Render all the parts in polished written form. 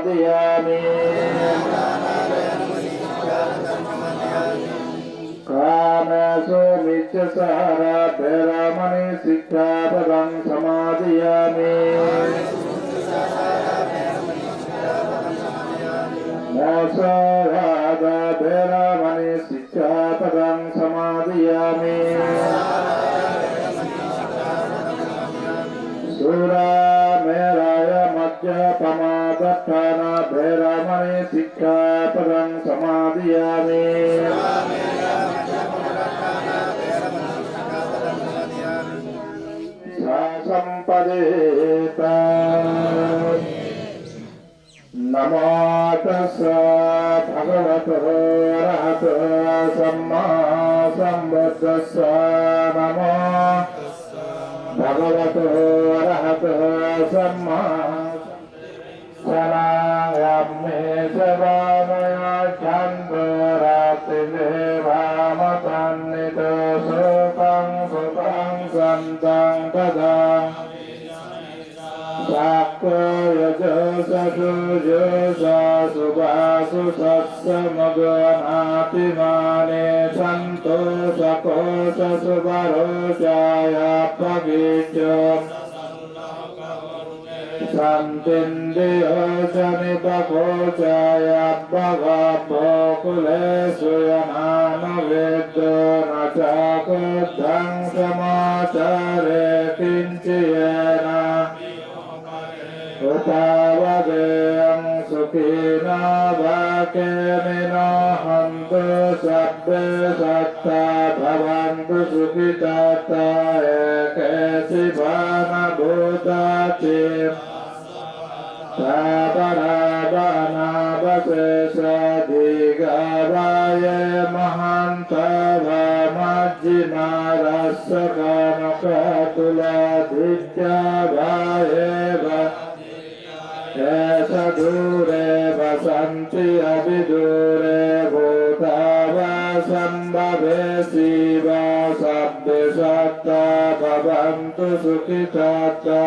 समादयामि कामेषु मिच्छसारा वेरमणि शिक्षापदं समादयामि मोक्षवाद वेरमणि शिक्षापदं समादयामि सुरामेरय मद्यपमादत्तान वेरमणि शिक्षापदं समादयामि संपदेता नमो तस्सा भगवतो अरहतो सम्मा सम्बुद्धस्सा नमो भगवतो अरहतो सम्मा सनायाम्ये सवामया चन्द्रातिदेवामतन्नितो सुखं सुखं सन्तं तदा साक्को यजसुजसा सुभासु सत्समगनातिमाने सन्तोषकोशसुभरोचाया पवित्रम् सन्तिन्द्रियोशनिपकोचाया भगवोकुलेषु यनानवेद्यो न चाकुद्धं समाचारे किञ्चियेन उतावदेयं सुखिनो वाक्यमिनो हन्तु सब्बे सत्ता भवन्तु सुखितात्ता एके शिवानभूताति तापरावनावशेषधिगवाये महान्तवमज्जिनारस्सकानुकतुलादित्यावाये दूरे वसन्ति अभिदूरे भूतावासम्भवे शिवा सब्बे सत्ता भवन्तु सुखितात्ता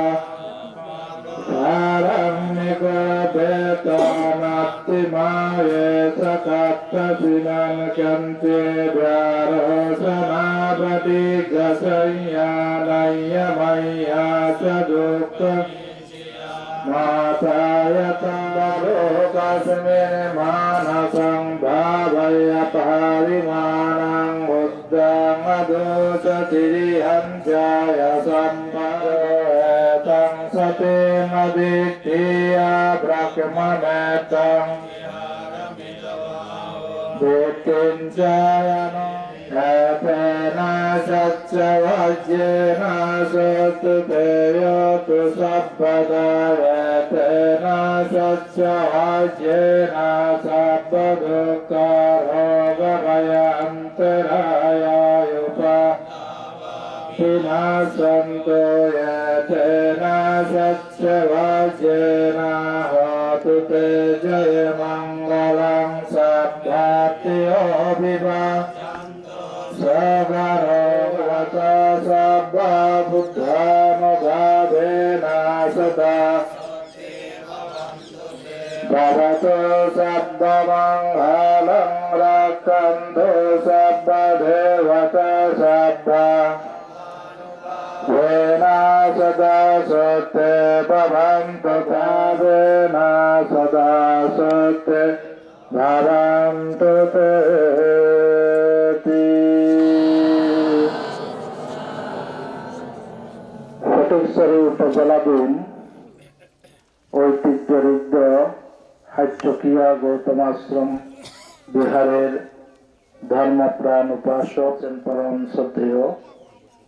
कारण्यकवेतानात्तिमाये सकत्तसिनन् कन्ते व्यारोसनापतिगसंयानय्यमय्या च दुःख मातायतम्बलोकस्मिन् मानसं भावय पारिमाणं बुद्धमदोषतिरिहञ्चाय सम्परोतं सतेमदित्या ब्रह्ममेतं बुद्धिञ्चायनो एतेन सच्चवज्येन सस्तुते योतु सर्वदा एतेन सच्चवज्येन सर्वदुःखरोगभयान्तरायायुपविनाशन्तु एतेन सच्चवज्येन होतु ते जयमङ्गलं सद्भात्यो विवा सगरोगता सब्बा बुद्धानुभावेन सदा भवतु सब्बमङ्गलं रक्षन्तु सब्बदेवता सब्बा येन सदा सत्ते भवन्तु भावेन सदा सत्ते भवन्तु ते ফটিকছড়ি উপজেলাধীন ঐতিহ্যঋদ্ধ হাইচকিয়া গৌতমাশ্রম বিহারের ধর্মপ্রাণ উপাসক পরম শ্রদ্ধেয়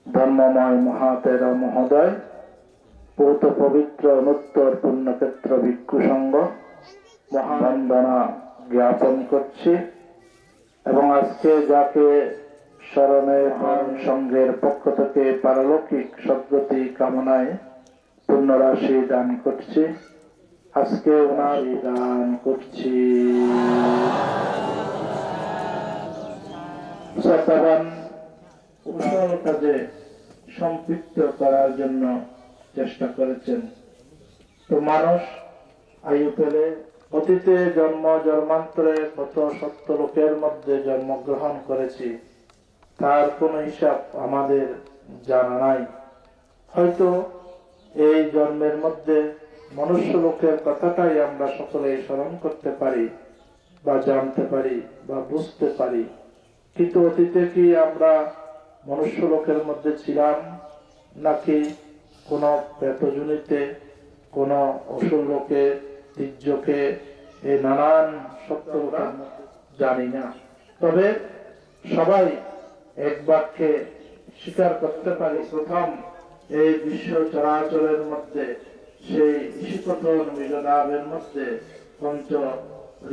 ধর্মময় মহাতেরা মহোদয় পৌত পবিত্র অনুত্তর পুণ্যক্ষেত্র ভিক্ষু সংঘ মহাবন্দনা জ্ঞাপন করছি এবং আজকে যাকে স্মরণে সংঘের পক্ষ থেকে পারলৌকিক সদ্গতি কামনায় পুণ্যরাশি দান করছি আজকে ওনার দান করছি সত্যাবান কুশল কাজে সম্পৃক্ত করার জন্য চেষ্টা করেছেন। তো মানুষ আয়ু পেলে অতীতে জন্ম জন্মান্তরে কত সত্য লোকের মধ্যে জন্মগ্রহণ করেছি, তার কোনো হিসাব আমাদের জানা নাই। হয়তো এই জন্মের মধ্যে মনুষ্য লোকের কথাটাই আমরা সকলেই স্মরণ করতে পারি বা জানতে পারি বা বুঝতে পারি, কিন্তু অতীতে কি আমরা মনুষ্য লোকের মধ্যে ছিলাম, নাকি কোনো প্রেতজনিতে, কোনো অসুর লোকে, তির্যকে, এই নানান সত্য আমরা জানি না। তবে সবাই এক বাক্যে স্বীকার করতে পারি, প্রথম এই বিশ্ব চরাচরের মধ্যে, সেই ঋষিপথন মিলনাভের মধ্যে পঞ্চ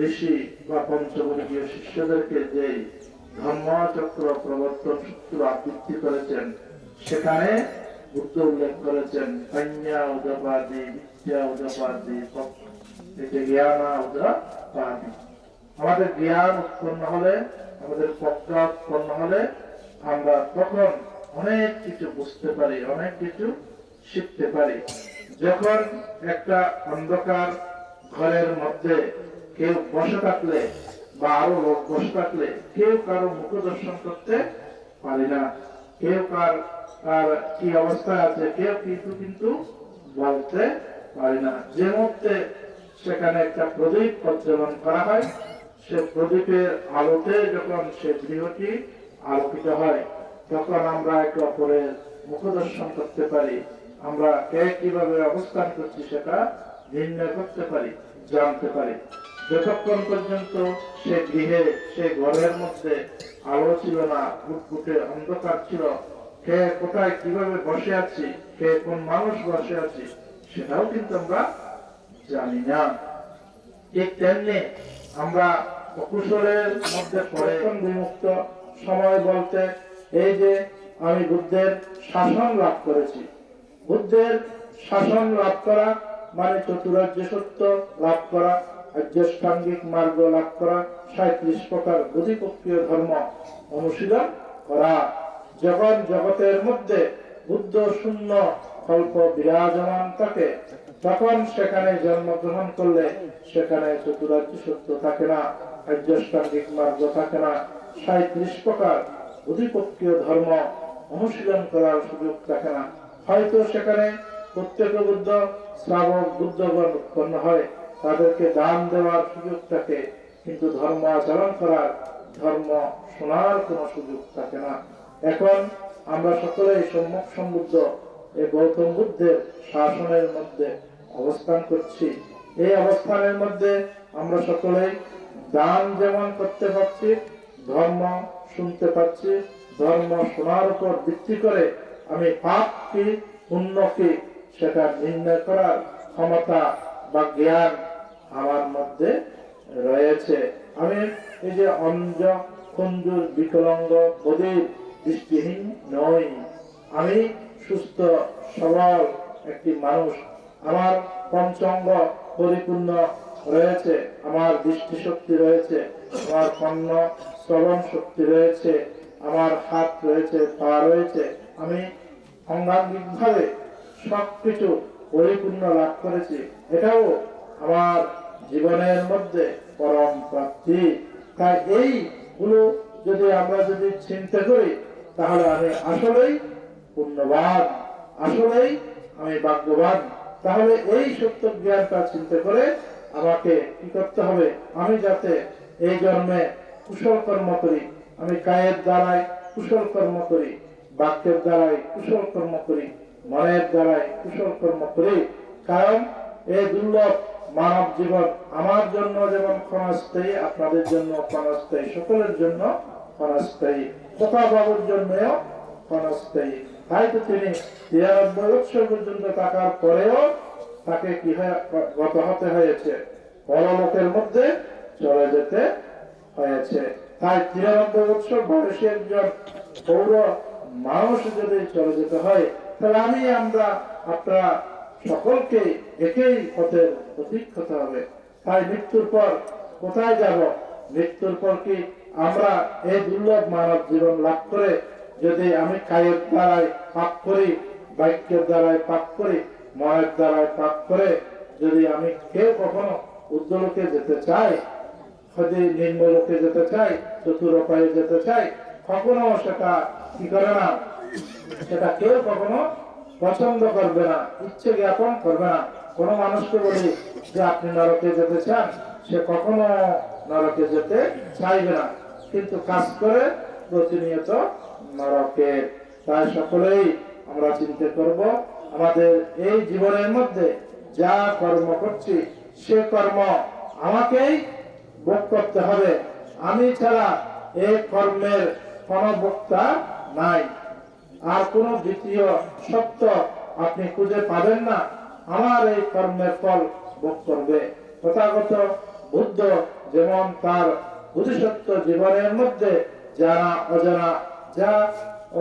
ঋষি বা পঞ্চবর্গীয় শিষ্যদেরকে যে ধর্মচক্র প্রবর্তন সূত্র আবৃত্তি করেছেন, সেখানে বুদ্ধ উল্লেখ করেছেন কন্যা উদপাদি, বিদ্যা উদপাদি, জ্ঞানা উদপাদি। আমাদের জ্ঞান উৎপন্ন হলে, আমাদের প্রজ্ঞা উৎপন্ন হলে আমরা তখন অনেক কিছু বুঝতে পারি, অনেক কিছু শিখতে পারি। যখন একটা অন্ধকার ঘরের মধ্যে কেউ বসে থাকলে বা আরো লোক বসে থাকলে কেউ কারো মুখ দর্শন করতে পারি না, কেউ কার কি অবস্থায় আছে কেউ কিন্তু বলতে পারি না। যে মুহূর্তে সেখানে একটা প্রদীপ প্রজ্বলন করা হয়, সে প্রদীপের আলোতে যখন সে গৃহটি আলোকিত হয়, তখন আমরা একে অপরের মুখ দর্শন করতে পারি, আমরা কে কিভাবে অবস্থান করছি সেটা নির্ণয় করতে পারি, জানতে পারি। যতক্ষণ পর্যন্ত সে গৃহে, সে ঘরের মধ্যে আলো ছিল না, ফুটফুটে অন্ধকার ছিল, কে কোথায় কিভাবে বসে আছি, কে কোন মানুষ বসে আছি, সেটাও কিন্তু আমরা জানি না। ঠিক তেমনি আমরা অকুশলের মধ্যে পড়ে বিমুক্ত সময় বলতে এই যে আমি বুদ্ধের শাসন লাভ করেছি। বুদ্ধের শাসন লাভ করা মানে চতুরার্য সত্য লাভ করা, আর্যাষ্টাঙ্গিক মার্গ লাভ করা, 37 প্রকার বোধিপক্ষীয় ধর্ম অনুশীলন করা। যখন জগতের মধ্যে বুদ্ধ শূন্য কল্প বিরাজমান থাকে, তখন সেখানে জন্মগ্রহণ করলে সেখানে চতুরার্য সত্য থাকে না, আর্যাষ্টাঙ্গিক মার্গ থাকে না, 37 প্রকার বোধিপক্ষীয় ধর্ম অনুশীলন করার সুযোগ থাকে না। হয়তো সেখানে প্রত্যেক বুদ্ধ শ্রাবক বুদ্ধগণ উৎপন্ন হয়, তাদেরকে দান দেওয়ার সুযোগ থাকে, কিন্তু ধর্ম আচরণ করার, ধর্ম শোনার কোনো সুযোগ থাকে না। এখন আমরা সকলেই সম্যক সম্বুদ্ধ এই গৌতম বুদ্ধের শাসনের মধ্যে অবস্থান করছি। এই অবস্থানের মধ্যে আমরা সকলেই দান যেমন করতে পারছি, ধর্ম শুনতে পাচ্ছি, ধর্ম শোনার উপর ভিত্তি করে আমি পাপ কি পুণ্য কি সেটা নির্ণয় করার ক্ষমতা বা জ্ঞান আমার মধ্যে রয়েছে। আমি এই যে অন্ধ, খঞ্জুর, বিকলাঙ্গ, বধির, দৃষ্টিহীন নই, আমি সুস্থ সবল একটি মানুষ। আমার পঞ্চাঙ্গ পরিপূর্ণ রয়েছে, আমার দৃষ্টিশক্তি রয়েছে, আমার কর্ণ শ্রবণ শক্তি রয়েছে, আমার হাত রয়েছে, পা রয়েছে, আমি অঙ্গাঙ্গিক ভাবে সবকিছু পরিপূর্ণ লাভ করেছি। এটাও আমার জীবনের মধ্যে পরম প্রাপ্তি। তাই এইগুলো যদি আমরা চিন্তা করি, তাহলে আমি আসলেই পুণ্যবান, আসলেই আমি ভাগ্যবান। তাহলে এই সত্য জ্ঞানটা চিন্তা করে আমাকে কি করতে হবে, আমি যাতে এই জন্মে কুশল কর্ম করি, আমি কায়ের দ্বারাই কুশল কর্ম করি, বাক্যের দ্বারাই কুশল কর্ম করি, মনের দ্বারাই কুশল কর্ম করি। কারণ এই দুর্লভ মানব জীবন আমার জন্য যেমন ক্ষণস্থায়ী, আপনাদের জন্য ক্ষণস্থায়ী, সকলের জন্য ক্ষণস্থায়ী, কোথা বাবুর জন্যও ক্ষণস্থায়ী। তাই তো তিনি 93 বছর পর্যন্ত থাকার পরেও তাকে কি গত হতে হয়েছে, পরলোকের মধ্যে চলে যেতে হয়েছে। তাই 93 বছর বয়সী একজন পৌর মানুষ যদি চলে যেতে হয়, তাহলে আমরা আপনারা সকলকে একই পথের প্রতীক হতে হবে। তাই মৃত্যুর পর কোথায় যাব? মৃত্যুর পর কি আমরা এই দুর্লভ মানব জীবন লাভ করে যদি আমি কায়ের দ্বারাই পাপ করি, বাক্যের দ্বারাই পাপ করি, মনের দ্বারাই পাপ করে যদি আমি কেউ কখনো ঊর্ধ্বলোকে যেতে চায়, যদি নিম্নলোকে যেতে চায়, চতুরোপায়ে যেতে চায়, কখনো সেটা কি করে না, সেটা কেউ কখনো পছন্দ করবে না, ইচ্ছে জ্ঞাপন করবে না। কোন মানুষকে বলি যে আপনি নরকে যেতে চান, সে কখনো নরকে যেতে চাইবে না, কিন্তু কাজ করে প্রতিনিয়ত নরকে। তাই সকলেই আমরা চিন্তা করব, আমাদের এই জীবনের মধ্যে যা কর্ম করছি সে কর্ম আমাকেই ভোগ করতে হবে। আমি ছাড়া এই কর্মের কোন বক্তা নাই, আর কোন দ্বিতীয় সত্য আপনি খুঁজে পাবেন না আমার এই কর্মের ফল ভোগ করবে। তথাগত বুদ্ধ যেমন তার বোধিসত্ত্ব জীবনের মধ্যে জানা অজানা যা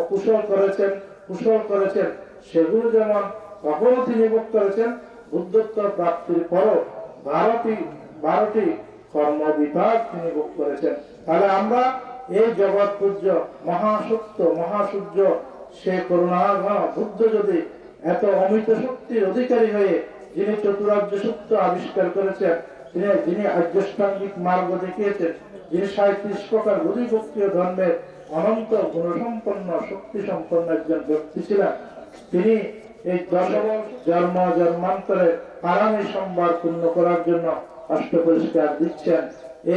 অকুশল করেছেন, কুশল করেছেন, সেগুলো যেমন কখনো তিনি ভোগ করেছেন, বুদ্ধত্ব প্রাপ্তির পরও 12টি কর্মবিভাগ তিনি ভোগ করেছেন। তাহলে আমরা এই জগৎ পূজ্য মহাসত্য মহাসূর্য সে করুণাঘন বুদ্ধ যদি এত অমিত শক্তির অধিকারী হয়ে যিনি চতুরার্য সত্য আবিষ্কার করেছেন, যিনি আর্যষ্টাঙ্গিক মার্গ দেখিয়েছেন, যিনি 37 প্রকার বুদ্ধিভক্তিয় ধর্মের অনন্ত গুণসম্পন্ন শক্তি সম্পন্ন একজন ব্যক্তি ছিলেন, তিনি এই জন্ম জন্মান্তরে আরামী সম্ভার পূর্ণ করার জন্য অষ্টপরিষ্কার দিচ্ছেন।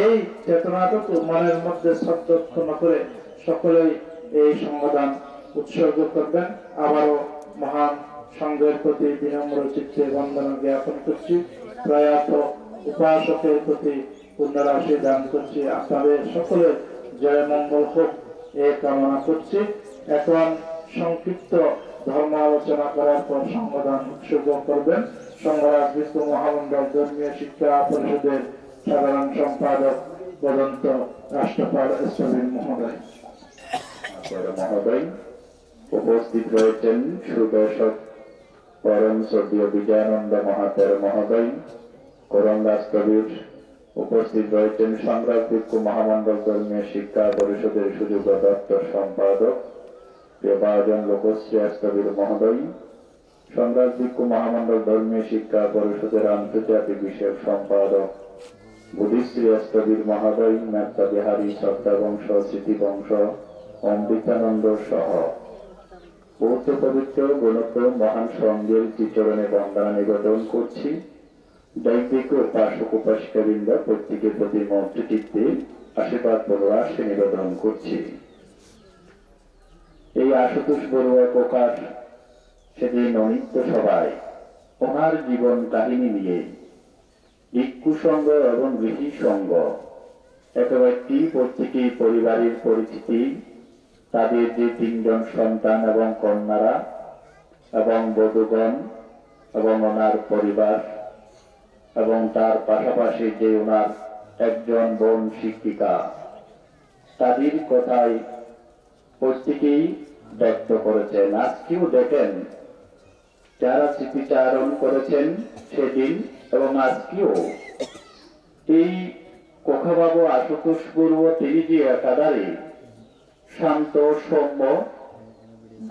এই চেতনাটুকু মনের মধ্যে শ্রদ্ধ উৎপন্ন করে সকলেই এই সমাধান উৎসর্গ করবেন। আবারও মহান সংঘের প্রতি বিনম্র চিত্তে বন্দনা জ্ঞাপন করছি, প্রয়াত উপাসকের প্রতি পুণ্যরাশি দান করছি। আপনাদের সকলের জয় মঙ্গল হোক এ কামনা করছি। এখন সংক্ষিপ্ত ধর্ম আলোচনা করার পর সংবাদ উৎসর্গ করবেন সংঘরাজ বিশ্ব মহামন্ডল ধর্মীয় শিক্ষা পরিষদের সাধারণ সম্পাদক বদন্ত রাষ্ট্রপাল এসবিন মহোদয়। মহোদয় উপস্থিত রয়েছেন সুদর্শক পরম স্বর্গীয় বিজয়ানন্দ মহাতের মহোদয়, করমদাস্তবীর উপস্থিত রয়েছেন সংগ্রাম ভিক্ষু মহামন্ডল ধর্মীয় শিক্ষা পরিষদের সুযোগ্য দপ্তর সম্পাদক প্রিয়ভাজন লোকশ্রী আস্তবীর মহোদয়, সংগ্রাম ভিক্ষু মহামন্ডল ধর্মীয় শিক্ষা পরিষদের আন্তর্জাতিক বিষয়ক সম্পাদক বুদ্ধিশ্রী আস্তবীর মহোদয়, মেত্তা বিহারী সত্তাবংশ স্মৃতিবংশ অমৃতানন্দ সহ বৌদ্ধ পবিত্র গুণত মহান সঙ্গের চিচরণে বন্দনা নিবেদন করছি। দৈবিক উপাসক উপাসিকাবৃন্দ প্রত্যেকের প্রতি মন্ত্রী চিত্তে আশীর্বাদ পূর্বক নিবেদন করছি। এই আশুতোষ বড়ুয়া কোকার সেদিন অনিত্য সভায় ওনার জীবন কাহিনী নিয়ে ভিক্ষু সংঘ এবং গৃহী সংঘ একেবারে প্রত্যেকেই পরিবারের পরিচিতি, তাদের যে 3 জন সন্তান এবং কন্যারা এবং বধূগণ এবং ওনার পরিবার এবং তার পাশাপাশি যে ওনার একজন বোন শিক্ষিকা, তাদের কথাই প্রত্যেকেই ব্যক্ত করেছেন। আজকেও দেখেন যারা স্মৃতিচারণ করেছেন সেদিন এবং আজকেও এই কোখাবাবু আশুতোষ বড়ুয়া তিনি যে একাধারে শান্ত সৌম্য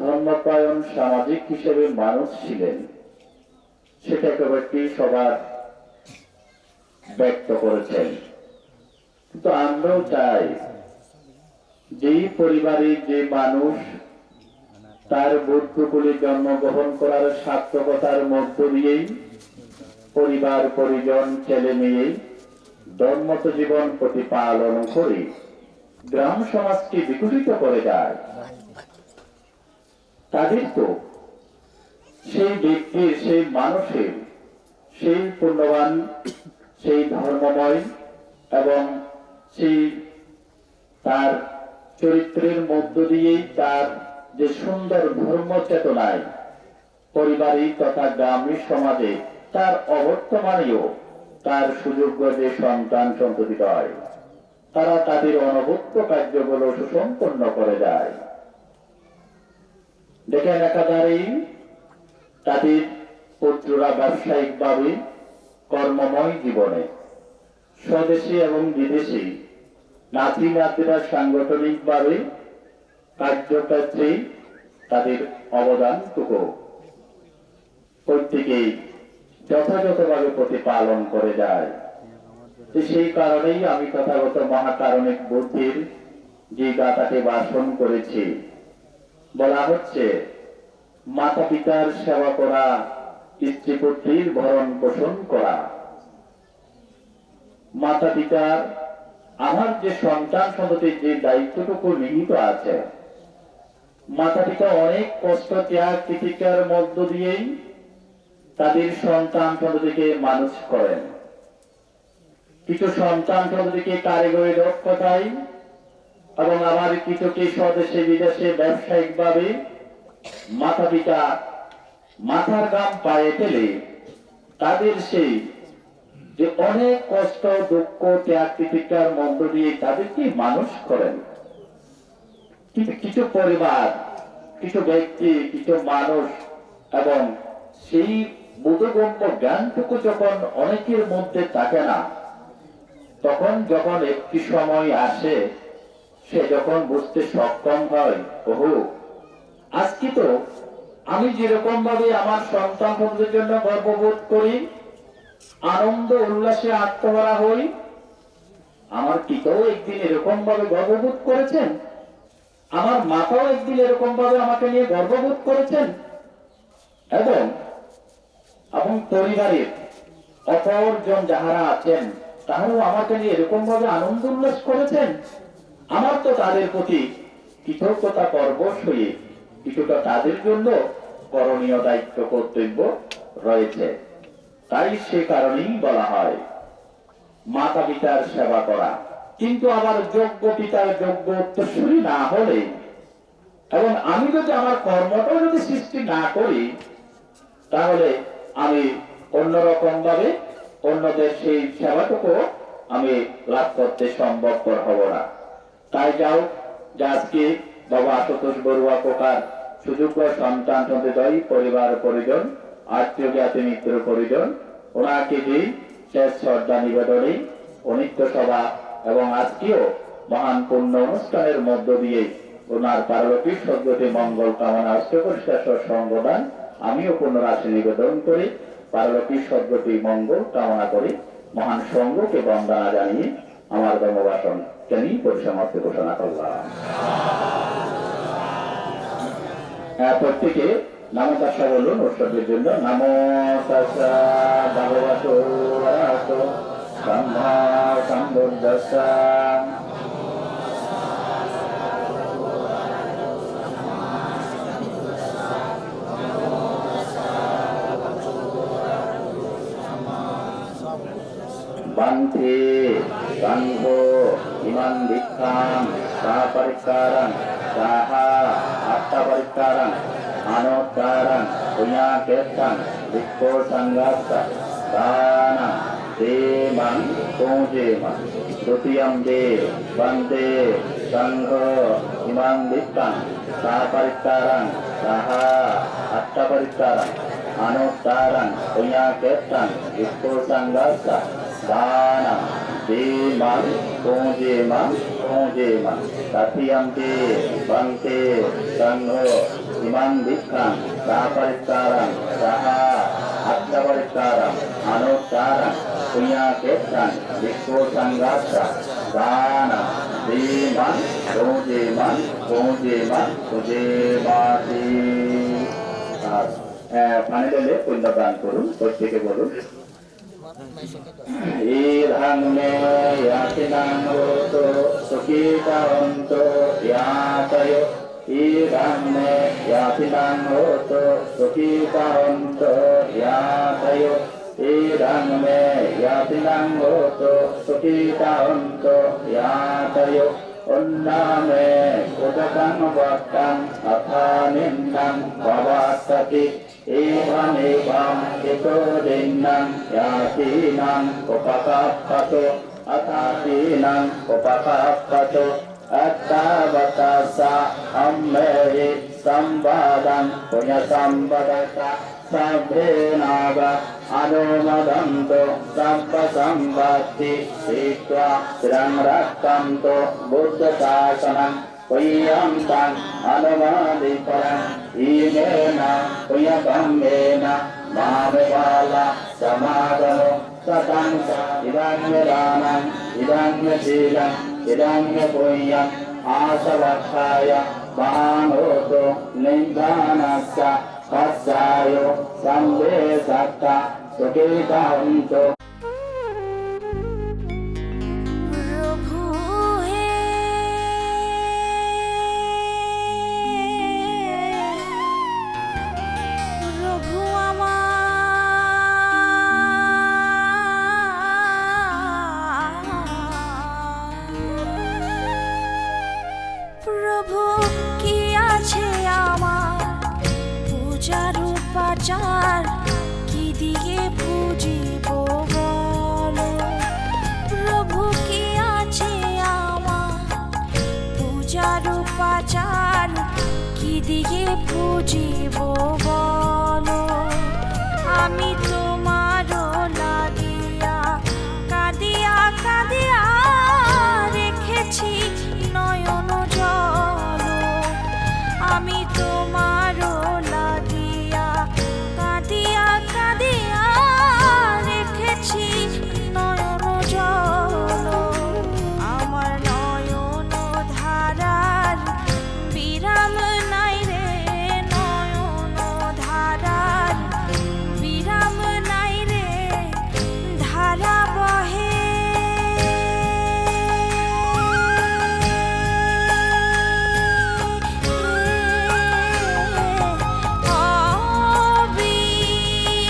ধর্মপরায়ণ সামাজিক হিসেবে মানুষ ছিলেন, সেটা একেবারে সবার ব্যক্ত করেছেন। কিন্তু আমরাও চাই যেই পরিবারের যে মানুষ তার বুদ্ধগুলি জন্মগ্রহণ করার সার্থকতার মধ্য দিয়েই পরিবার পরিজন ছেলে মেয়ে ধর্মত জীবন প্রতিপালন করে গ্রাম সমাজকে বিকশিত করে যায়, তাদের তো সেই ব্যক্তির সেই মানুষের সেই পুণ্যবান সেই ধর্মময় এবং সেই তার চরিত্রের মধ্য দিয়েই তার যে সুন্দর ধর্ম চেতনায় পারিবারিক তথা গ্রামীণ সমাজে তার অবর্তমানেও তার সুযোগ্য যে সন্তান সন্ততি হয়, তারা তাদের অনবদ্য কার্যগুলো সুসম্পন্ন করে যায়। দেখেন একাধারেই তাদের পুত্ররা ব্যবসায়িক ভাবে কর্মময় জীবনে স্বদেশী এবং বিদেশি নাতি নাতিরা সাংগঠনিক ভাবে কার্যক্ষেত্রে তাদের অবদানটুকু প্রত্যেকেই যথাযথভাবে প্রতিপালন করে যায়। তো সেই কারণেই আমি তথাগত মহাকারণিক বুদ্ধির যে গাথাটি ভাষণ করেছি। বলা হচ্ছে মাতা পিতার সেবা করা, স্ত্রী পুত্রীর ভরণ পোষণ করা। মাতা পিতার আমার যে সন্তান সন্ততির যে দায়িত্বটুকু নিহিত আছে, মাতা পিতা অনেক কষ্ট ত্যাগ তিতিক্ষার মধ্য দিয়েই তাদের সন্তান সন্ততিকে মানুষ করেন। কিছু সন্তান সন্ততিকে কারিগরি দক্ষতায় এবং আবার কিছুকে স্বদেশে বিদেশে ব্যবসায়িক ভাবে মাতা পিতা মাথার ঘাম পায়ে ফেলে তাদের সেই যে অনেক কষ্ট দুঃখ ত্যাগ তিতিক্ষার মধ্য দিয়ে তাদেরকে মানুষ করেন। কিন্তু কিছু পরিবার, কিছু ব্যক্তি, কিছু মানুষ এবং সেই বোধগম্য জ্ঞানটুকু যখন অনেকের মধ্যে থাকে না, তখন যখন একটি সময় আসে সে যখন বুঝতে সক্ষম হয়, ওহো আজকে তো আমি যেরকম ভাবে আমার সন্তানদের জন্য গর্ববোধ করি, আনন্দ উল্লাসে আত্মহারা হই, আমার পিতাও একদিন এরকম ভাবে গর্ববোধ করেছেন, আমার মাতাও একদিন এরকম ভাবে আমাকে নিয়ে গর্ববোধ করেছেন, এবং পরিবারের অপরজন যাহারা আছেন তাহারাও আমাকে নিয়ে এরকম ভাবে আনন্দ উল্লাস করেছেন। আমার তো তাদের প্রতি কৃতজ্ঞতা পরবশ হয়ে কিছুটা তাদের জন্য করণীয় দায়িত্ব কর্তব্য রয়েছে। তাই সে কারণেই বলা হয় মাতা পিতার সেবা করা। কিন্তু আবার যোগ্য পিতার যোগ্য উত্তরসূরি না হলে এবং আমি যদি আমার কর্মটাও যদি সৃষ্টি না করি, তাহলে আমি অন্যরকম ভাবে অন্যদের সেই সেবাটুকু আমি লাভ করতে সম্ভবপর হব না। তাই যাও যে আজকে বাবা আশুতোষ বড়ুয়া কোকার সুযোগ্য সন্তান সন্ততি পরিবার পরিজন আত্মীয় জ্ঞাতি মিত্র পরিজন ওনাকে যে শেষ শ্রদ্ধা নিবেদনে অনিত্য সভা এবং আজকেও মহান পূর্ণ অনুষ্ঠানের মধ্য দিয়ে ওনার পারলৌকিক সদ্গতি মঙ্গল কামনা অষ্টপরিষ্কার সংগদান আমিও পুনরাশি নিবেদন করি, পারলৌকিক সদ্গতি মঙ্গল কামনা করি, মহান সঙ্গকে বন্দনা জানিয়ে আমার ধর্মভাষণ কেনই পরিসমাপ্তি ঘোষণা করলাম। প্রত্যেকে নাম তাসা বলুন উৎসবের জন্য। নামো তাসা ভগবতো আরহাতো সম্মা সম্বুদ্ধাস্সা। বান্তে বান্ধো ইমান দীক্ষাং সাপরিকারং সাহা আত্মপরিকারং আনোত্তারং পুণ্যকেতং বিক্ষো সংঘাস্তা দানং দেবং পূজেমা তৃতীয়ং দে বন্দে সংঘ ইমান দীক্ষাং সাপরিকারং সাহা আত্মপরিকারং আনোত্তারং পুণ্যকেতং বিক্ষো সংঘাস্তা দানং দেবং পূজেমা পূজেমা তৃতীয়ন্তে বন্তে সংঘ ইমাং দীক্ষাং সাপরিকারং সাহা আত্মপরিকারং আনোত্তারং পুণ্যকেতং বিক্ষো সংঘাস্তা দানং দেবং পূজেমা পূজেমা পূজেমাতি। পানি ঢেলে পুণ্যদান করুন, প্রত্যেকে বলুন। ইদং মে ইয়াতিনাং হোতো সুখিতান্তো ইয়াতয়ো। ইদং মে ইয়াতিনাং হোতো সুখিতান্তো ইয়াতয়ো। ইদং মে ইয়াতিনাং হোতো সুখিতান্তো ইয়াতয়ো। অন্নামে উদকং বক্তং অথা নিন্দং ভবাত্ততি। এভামেবাং হিতো দিন্নং ইয়াতিনাং উপকাপ্পতো অথাতিনাং উপকাপ্পতো। অত্তাবতাসা অম্মেহি সম্বাদং পুণ্যসম্পদসা সভ্যে নাগ অনুমোদন্তো সব্ব সম্পত্তি হিত্বা চিরং রক্ষন্তো বুদ্ধ শাসনং পুণ্যন্तं অনুমোদিতং। ইমেন পুণ্যকম্মেন মামেবালা সমাগমো सतं इदन्यदानम् इदन्यशीलम् इदन्यपुण्यम् आशवक्षाय महानोतो निन्दानस्य पश्चाय संवेशक्ता सुखितान्तो প্রভু হে প্রভু প্রভু কি আছে আমার পূজার উপাচার কি দিয়ে পুজিব বলো প্রভু কি আছে আমার পূজার উপাচার কি দিয়ে পুজিব বলো আমি তোমার লাগিয়া কাঁদিয়া কাঁদিয়া রেখেছি নয়ন জল আমি তোমার লাগিয়া কাঁদিয়া কাঁদিয়া রেখেছি নয়ন জল আমার নয়ন ধারার বিরাম নাই রে নয়ন ধারার বিরাম নাই রে ধারা বহে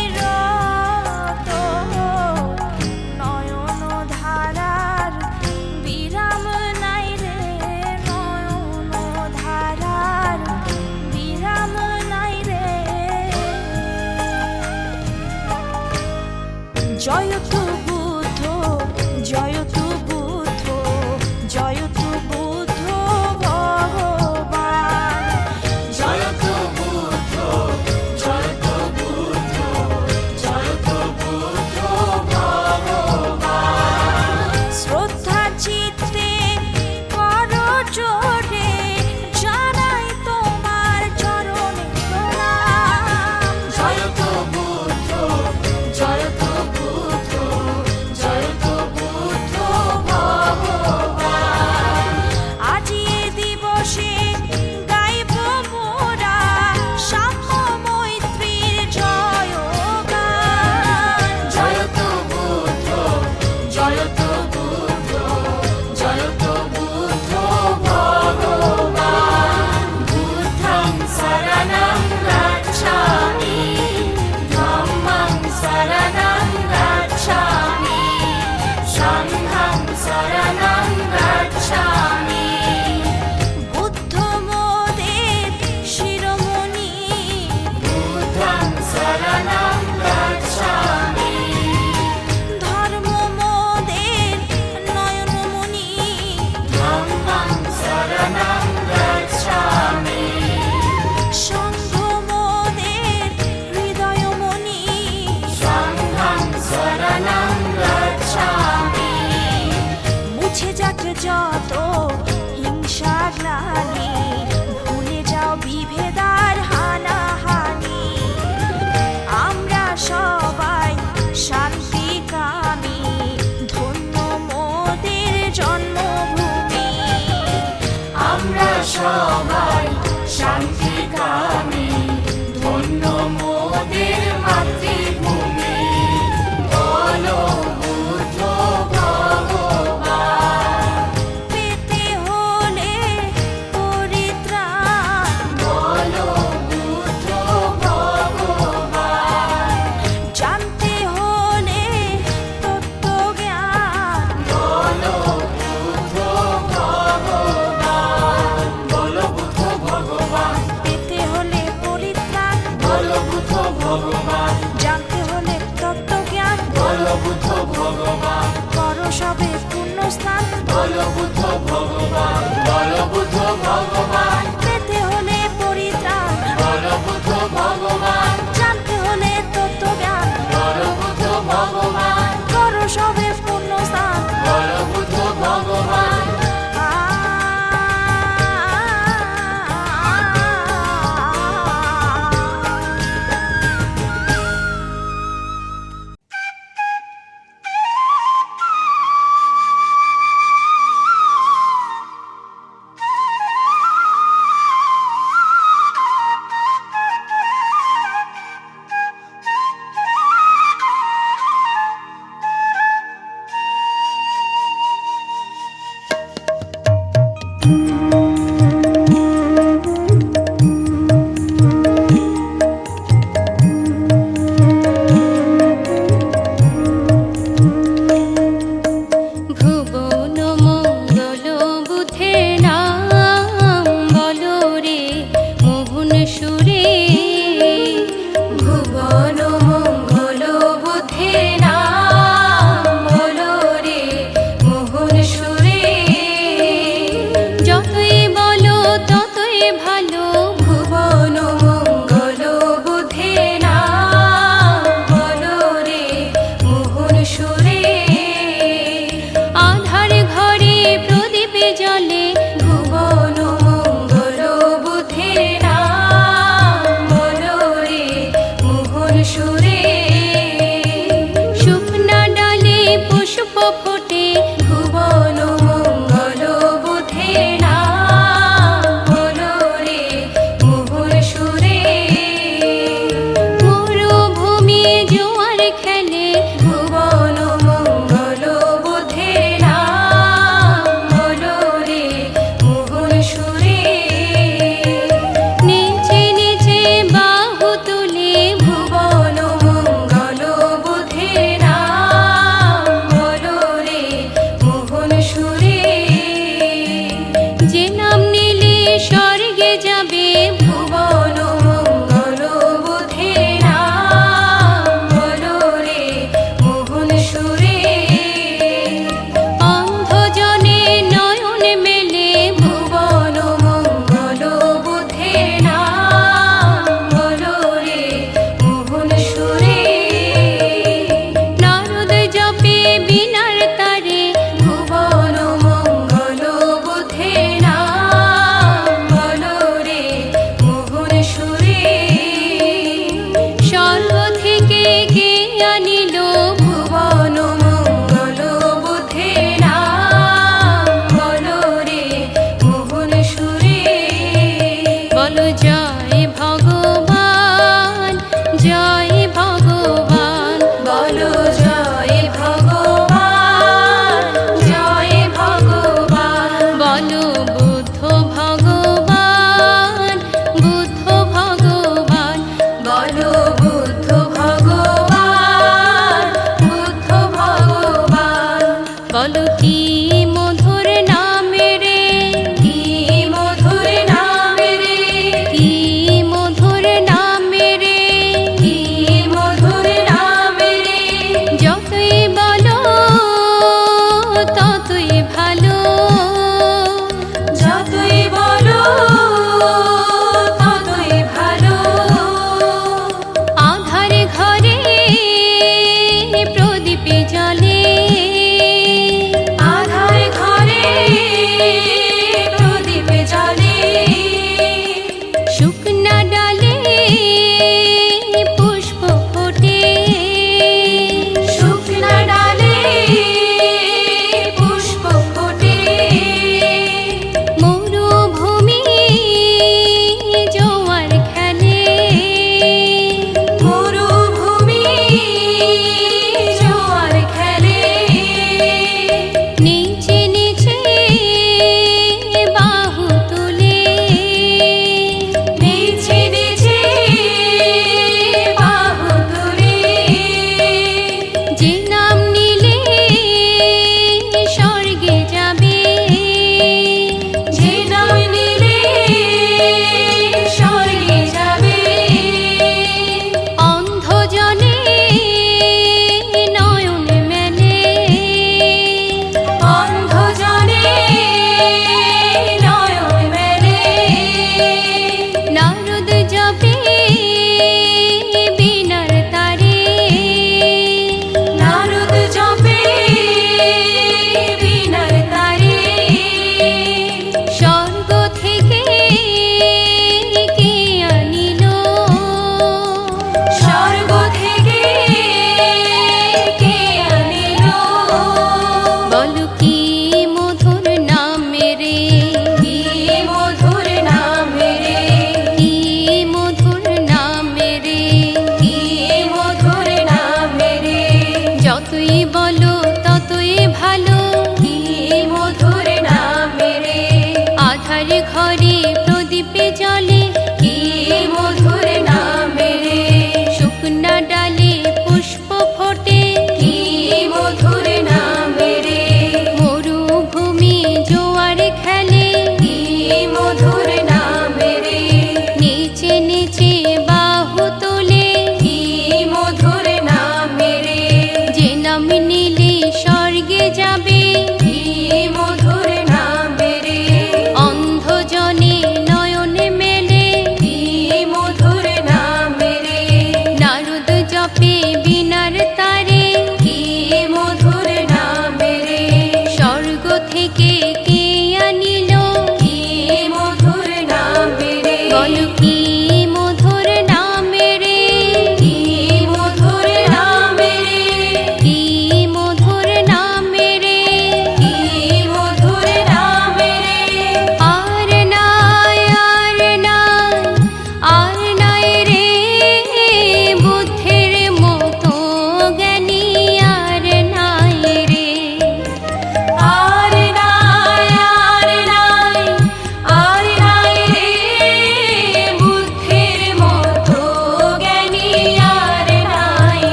অবিরত নয়ন ধারার বিরাম নাই রে নয়ন ধারার বিরাম নাই রে জয়তু বুদ্ধ জয়তু বুদ্ধ জয়তু বুদ্ধ ভগবান জয়তু বুদ্ধ জয়তু বুদ্ধ জয়তু বুদ্ধ ভগবান শ্রদ্ধা চিত্তে করো জোরে জানাই তোমার চরণে প্রণাম জয়তু বুদ্ধ জয়তু বুদ্ধ জয়তু বুদ্ধ ভগবান আজি এ দিবসে গাইব মোরা সাম্য মৈত্রীর জয়গান জয়তু বুদ্ধ জয়তু বুদ্ধ জয়তু বুদ্ধ ভগবান বুদ্ধং শরণং গচ্ছামি ধম্মং শরণং গচ্ছামি সংঘং শরণং গচ্ছামি বুদ্ধ মোদের শিরোমণি বুদ্ধং শরণং গচ্ছামি ধর্ম মোদের নয়নমণি ধম্মং শরণং গচ্ছামি সংঘ মোদের হৃদয়মণি সংঘং শরণং গচ্ছামি মুছে যাক যত হিংসা গ্লানি ভুলে যাও বিভেদার হানাহানি আমরা সবাই শান্তিকামী ধন্য মোদের জন্মভূমি আমরা সবাই শান্তিকামী ধন্য মোদের মাতৃভূমি বলো বুদ্ধ ভগবান পেতে হলে পরিত্রাণ বলো বুদ্ধ ভগবান জানতে হলে তত্ত্বজ্ঞান বলো বুদ্ধ ভগবান বলো বুদ্ধ ভগবান পেতে হলে বলো কি